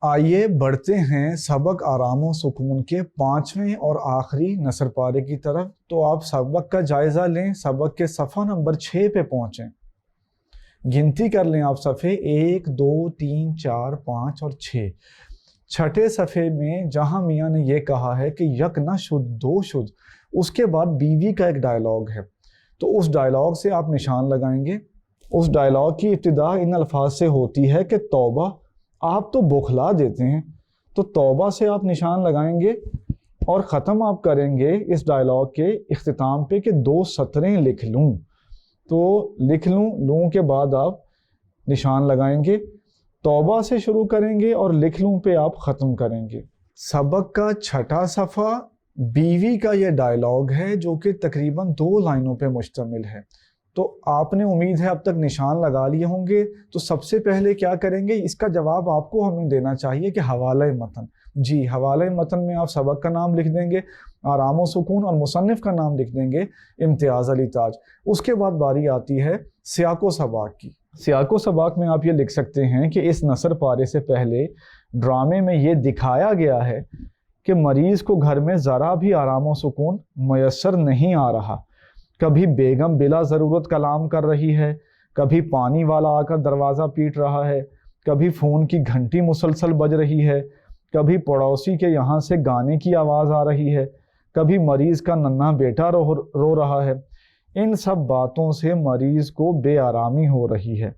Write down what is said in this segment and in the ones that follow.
آئیے بڑھتے ہیں سبق آرام و سکون کے 5ویں اور آخری نثر پارے کی طرف۔ تو آپ سبق کا جائزہ لیں، سبق کے صفحہ نمبر 6 پہ پہنچیں، گنتی کر لیں آپ صفحے 1 2 3 4 5 اور 6۔ چھٹے صفحے میں جہاں میاں نے یہ کہا ہے کہ یک نہ شد دو شد، اس کے بعد بیوی کا ایک ڈائلاگ ہے، تو اس ڈائلاگ سے آپ نشان لگائیں گے۔ اس ڈائلاگ کی ابتدا ان الفاظ سے ہوتی ہے کہ توبہ، آپ تو بوکھلا دیتے ہیں، تو توبہ سے آپ نشان لگائیں گے اور ختم آپ کریں گے اس ڈائلاگ کے اختتام پہ کہ 2 سطریں لکھ لوں، تو لکھ لوں کے بعد آپ نشان لگائیں گے، توبہ سے شروع کریں گے اور لکھ لوں پہ آپ ختم کریں گے۔ سبق کا چھٹا صفحہ بیوی کا یہ ڈائلاگ ہے جو کہ تقریباً 2 لائنوں پہ مشتمل ہے، تو آپ نے امید ہے اب تک نشان لگا لیے ہوں گے۔ تو سب سے پہلے کیا کریں گے، اس کا جواب آپ کو ہمیں دینا چاہیے کہ حوالہ متن، جی حوالہ متن میں آپ سبق کا نام لکھ دیں گے، آرام و سکون، اور مصنف کا نام لکھ دیں گے امتیاز علی تاج۔ اس کے بعد باری آتی ہے سیاق و سباق کی۔ سیاق و سباق میں آپ یہ لکھ سکتے ہیں کہ اس نثر پارے سے پہلے ڈرامے میں یہ دکھایا گیا ہے کہ مریض کو گھر میں ذرا بھی آرام و سکون میسر نہیں آ رہا، کبھی بیگم بلا ضرورت کلام کر رہی ہے، کبھی پانی والا آ کر دروازہ پیٹ رہا ہے، کبھی فون کی گھنٹی مسلسل بج رہی ہے، کبھی پڑوسی کے یہاں سے گانے کی آواز آ رہی ہے، کبھی مریض کا ننھا بیٹا رو رہا ہے۔ ان سب باتوں سے مریض کو بے آرامی ہو رہی ہے۔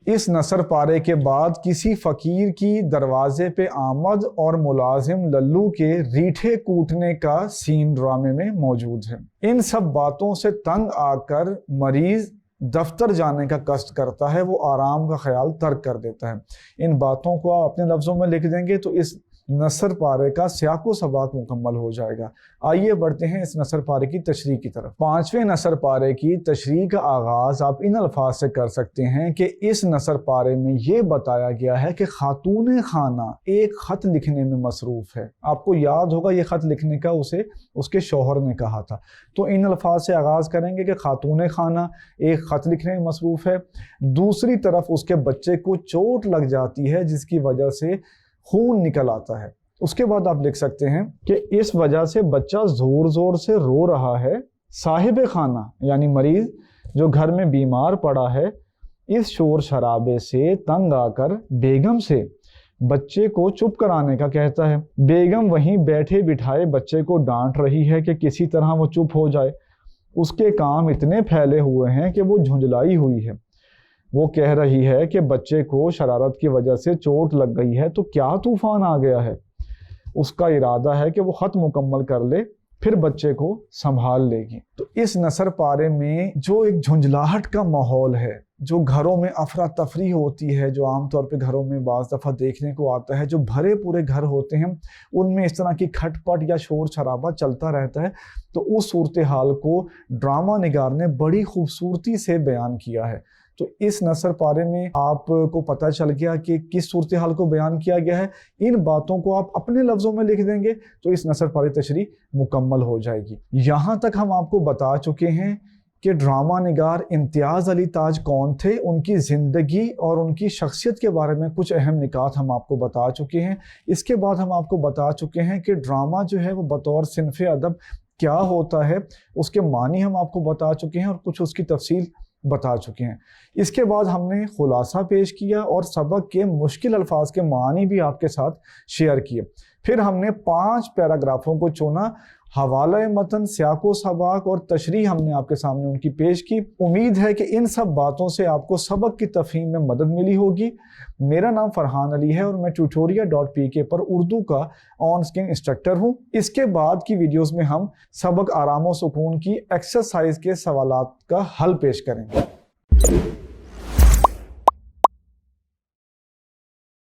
اس نثر پارے کے بعد کسی فقیر کی دروازے پہ آمد اور ملازم للو کے ریٹھے کوٹنے کا سین ڈرامے میں موجود ہے۔ ان سب باتوں سے تنگ آ کر مریض دفتر جانے کا قصد کرتا ہے، وہ آرام کا خیال ترک کر دیتا ہے۔ ان باتوں کو آپ اپنے لفظوں میں لکھ دیں گے تو اس نثر پارے کا سیاق و سباق مکمل ہو جائے گا۔ آئیے بڑھتے ہیں اس نثر پارے کی تشریح کی طرف۔ 5ویں نثر پارے کی تشریح کا آغاز آپ ان الفاظ سے کر سکتے ہیں کہ اس نثر پارے میں یہ بتایا گیا ہے کہ خاتون خانہ ایک خط لکھنے میں مصروف ہے۔ آپ کو یاد ہوگا یہ خط لکھنے کا اسے اس کے شوہر نے کہا تھا، تو ان الفاظ سے آغاز کریں گے کہ خاتون خانہ ایک خط لکھنے میں مصروف ہے۔ دوسری طرف اس کے بچے کو چوٹ لگ جاتی ہے جس کی وجہ سے خون نکل آتا ہے۔ اس کے بعد آپ لکھ سکتے ہیں کہ اس وجہ سے بچہ زور زور سے رو رہا ہے۔ صاحب خانہ یعنی مریض جو گھر میں بیمار پڑا ہے، اس شور شرابے سے تنگ آ کر بیگم سے بچے کو چپ کرانے کا کہتا ہے۔ بیگم وہیں بیٹھے بٹھائے بچے کو ڈانٹ رہی ہے کہ کسی طرح وہ چپ ہو جائے۔ اس کے کام اتنے پھیلے ہوئے ہیں کہ وہ جھنجھلائی ہوئی ہے۔ وہ کہہ رہی ہے کہ بچے کو شرارت کی وجہ سے چوٹ لگ گئی ہے تو کیا طوفان آ گیا ہے۔ اس کا ارادہ ہے کہ وہ خط مکمل کر لے، پھر بچے کو سنبھال لے گی۔ تو اس نثر پارے میں جو ایک جھنجھلاہٹ کا ماحول ہے، جو گھروں میں افراتفری ہوتی ہے، جو عام طور پہ گھروں میں بعض دفعہ دیکھنے کو آتا ہے، جو بھرے پورے گھر ہوتے ہیں ان میں اس طرح کی کھٹ پٹ یا شور شرابہ چلتا رہتا ہے، تو اس صورتحال کو ڈرامہ نگار نے بڑی خوبصورتی سے بیان کیا ہے۔ تو اس نثر پارے میں آپ کو پتہ چل گیا کہ کس صورتحال کو بیان کیا گیا ہے۔ ان باتوں کو آپ اپنے لفظوں میں لکھ دیں گے تو اس نثر پارے تشریح مکمل ہو جائے گی۔ یہاں تک ہم آپ کو بتا چکے ہیں کہ ڈرامہ نگار امتیاز علی تاج کون تھے، ان کی زندگی اور ان کی شخصیت کے بارے میں کچھ اہم نکات ہم آپ کو بتا چکے ہیں۔ اس کے بعد ہم آپ کو بتا چکے ہیں کہ ڈرامہ جو ہے وہ بطور صنف ادب کیا ہوتا ہے، اس کے معنی ہم آپ کو بتا چکے ہیں اور کچھ اس کی تفصیل بتا چکے ہیں۔ اس کے بعد ہم نے خلاصہ پیش کیا اور سبق کے مشکل الفاظ کے معنی بھی آپ کے ساتھ شیئر کیے۔ پھر ہم نے 5 پیراگرافوں کو چنا، حوالہ متن، سیاق و سباق اور تشریح ہم نے آپ کے سامنے ان کی پیش کی۔ امید ہے کہ ان سب باتوں سے آپ کو سبق کی تفہیم میں مدد ملی ہوگی۔ میرا نام فرحان علی ہے اور میں tutoria.pk پر اردو کا آن اسکرین انسٹرکٹر ہوں۔ اس کے بعد کی ویڈیوز میں ہم سبق آرام و سکون کی ایکسرسائز کے سوالات کا حل پیش کریں گے۔